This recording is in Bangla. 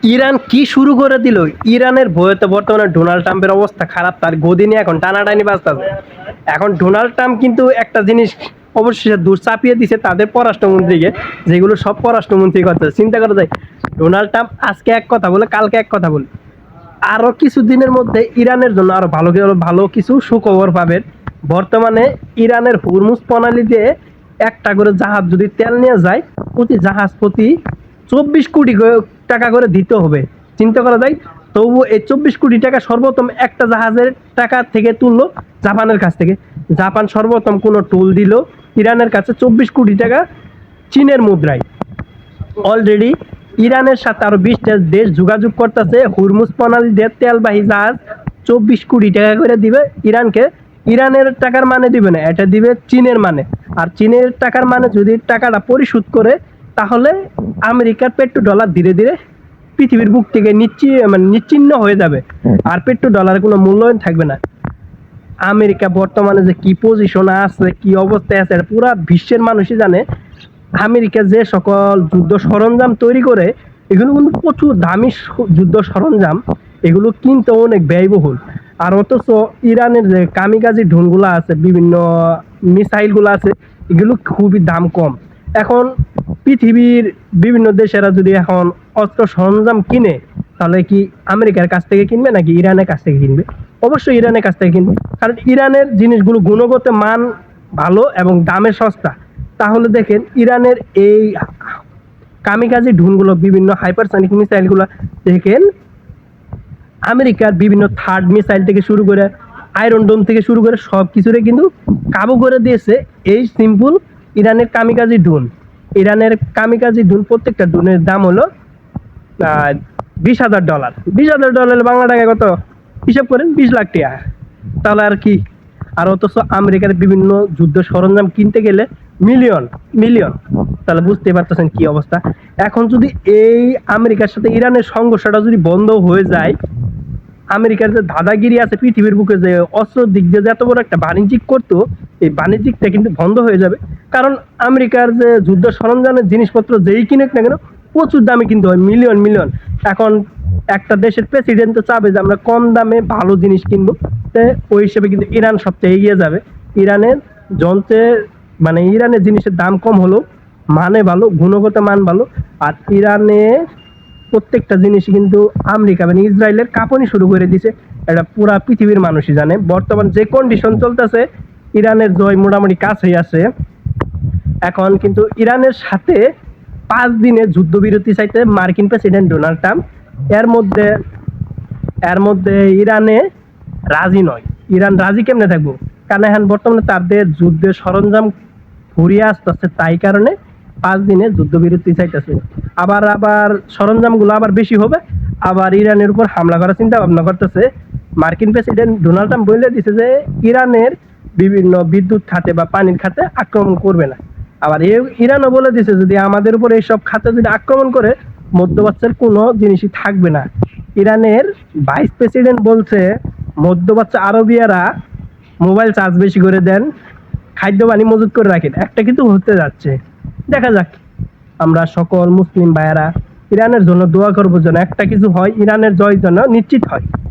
ইরান কি শুরু করে দিল? ইরানের ভয়েতে বর্তমানে ডোনাল্ড ট্রাম্পের অবস্থা খারাপ, তার গদি নিয়ে এখন টানাটানি বাজতেছে। এখন ডোনাল্ড ট্রাম্প কিন্তু একটা জিনিস অবশেষে দূর চাপিয়ে দিছে তাদের পররাষ্ট্রমন্ত্রীকে, যেগুলো সব পররাষ্ট্রমন্ত্রী করতেছে। চিন্তা করা যায়, ডোনাল্ড ট্রাম্প আজকে এক কথা বলে, কালকে এক কথা বলে। আরো কিছু দিনের মধ্যে ইরানের জন্য আরো ভালো ভালো কিছু সুখবর পাবেন। বর্তমানে ইরানের হুরমুজ প্রণালী দিয়ে একটা করে জাহাজ যদি তেল নিয়ে যায়, প্রতি জাহাজ প্রতি 24 কোটি টাকা করে দিতে হবে। চিন্তা করা যায়। তবু এই 24 কোটি টাকা সর্বপ্রথম একটা জাহাজের টাকা থেকে তুললো জাপানের কাছ থেকে। জাপান সর্বপ্রথম কোনো টোল দিল ইরানের কাছে 24 কোটি টাকা চীনের মুদ্রায়। অলরেডি ইরানের সাথে আরো 20টা দেশ যোগাযোগ করতেছে হুরমুজ প্রণালী দিয়ে তেলবাহী জাহাজ 24 কোটি টাকা করে দিবে ইরানকে। ইরানের টাকার মানে দিবে না, এটা দিবে চীনের মানে। আর চীনের টাকার মানে যদি টাকাটা পরিশোধ করে, তাহলে আমেরিকার পেট্রো ডলার ধীরে ধীরে পৃথিবীর বুক থেকে নিশ্চিহ্ন হয়ে যাবে, আর পেট্রো ডলারের কোনো মূল্যায়ন থাকবে না। আমেরিকা বর্তমানে যে কি পজিশনে আছে, কি অবস্থায় আছে, পুরা বিশ্বের মানুষই জানে। আমেরিকা যে সকল যুদ্ধ সরঞ্জাম তৈরি করে, এগুলো কিন্তু প্রচুর দামি যুদ্ধ সরঞ্জাম, এগুলো কিনতে অনেক ব্যয়বহুল। আর অথচ ইরানের যে কামিকাজি ড্রোনগুলো আছে, বিভিন্ন মিসাইলগুলো আছে, এগুলো খুবই দাম কম। এখন পৃথিবীর বিভিন্ন দেশেরা যদি এখন অস্ত্র সরঞ্জাম কিনে, তাহলে কি আমেরিকার কাছ থেকে কিনবে নাকি ইরানের কাছ থেকে কিনবে? অবশ্যই ইরানের কাছ থেকে কিনবে, কারণ ইরানের জিনিসগুলো গুণগত মান ভালো এবং দামে সস্তা। তাহলে দেখেন ইরানের এই কামিকাজি ড্রোনগুলো, বিভিন্ন হাইপারসনিক মিসাইলগুলো দেখেন, আমেরিকার বিভিন্ন থার্ড মিসাইল থেকে শুরু করে, আয়রন ডোম থেকে শুরু করে সব কিছুরে কিন্তু কাবু করে দিয়েছে এই সিম্পল ইরানের কামিকাজি ড্রোন। ইরানের কামিকাজি ড্রোন, প্রত্যেকটা ড্রোনের দাম হলো $20,000। $20,000 বাংলা টাকা কত হিসাব করেন? 20 লাখ টাকা। তাহলে আর কি? আর অথচ আমেরিকার বিভিন্ন যুদ্ধ সরঞ্জাম কিনতে গেলে মিলিয়ন মিলিয়ন। তাহলে বুঝতে পারতেছেন কি অবস্থা। এখন যদি এই আমেরিকার সাথে ইরানের সংঘর্ষটা যদি বন্ধ হয়ে যায়, আমেরিকার যে দাদাগিরি আছে পৃথিবীর বুকে, যে অস্ত্র দিক দিয়ে যে এত বড় একটা বাণিজ্যিক করতো, এই বাণিজ্যিকটা কিন্তু বন্ধ হয়ে যাবে। কারণ আমেরিকার যে যুদ্ধ সরঞ্জামের জিনিসপত্র যেই কিনুক না কেন, প্রচুর দামে কিনতে হয়, মিলিয়ন মিলিয়ন। এখন একটা দেশের প্রেসিডেন্ট তো চাবে যে আমরা কম দামে ভালো জিনিস কিনবো, ওই হিসেবে কিন্তু ইরান সবচেয়ে এগিয়ে যাবে। ইরানের যন্ত্রের ইরানের জিনিসের দাম কম হলো, মানে ভালো, গুণগত মান ভালো। আর ইরানে প্রত্যেকটা জিনিস কিন্তু আমেরিকা ইসরায়েলের কাঁপানি শুরু করে দিছে। এটা পুরা পৃথিবীর মানুষই জানে। বর্তমান যে কন্ডিশন চলতেছে, ইরানের জয় মোটামুটি কাছেই আছে। এখন কিন্তু ইরানের সাথে 5 দিনের যুদ্ধবিরতি চাইতে মার্কিন প্রেসিডেন্ট ডোনাল্ড ট্রাম্প। এর মধ্যে ইরানে রাজি নয়। ইরান রাজি কেমনে থাকবো? কারণ এখন বর্তমানে তাদের যুদ্ধের সরঞ্জাম ফুরিয়ে আসতেছে, তাই কারণে 5 দিনের যুদ্ধবিরতি চাইতেছে। আবার সরঞ্জামগুলো আবার বেশি হবে, আবার ইরানের উপর হামলা করার চিন্তা ভাবনা করতেছে। মার্কিন প্রেসিডেন্ট ডোনাল্ড ট্রাম্প বলে দিছে যে ইরানের বিভিন্ন বিদ্যুৎ খাতে বা পানির খাতে আক্রমণ করবে না। আবার ইরানও বলে দিছে যদি আমাদের উপর এইসব খাতে যদি আক্রমণ করে, মধ্যপ্রাচ্যের কোনো জিনিসই থাকবে না। ইরানের ভাইস প্রেসিডেন্ট বলছে মধ্যপ্রাচ্য আরবিয়ারা মোবাইল চার্জ বেশি করে দেন, খাদ্য পানি মজুত করে রাখেন। একটা কিন্তু হতে যাচ্ছে, দেখা যাক। আমরা সকল মুসলিম ভাইয়েরা ইরানের জন্য দোয়া করবো যেন একটা কিছু হয়, ইরানের জয় যেন নিশ্চিত হয়।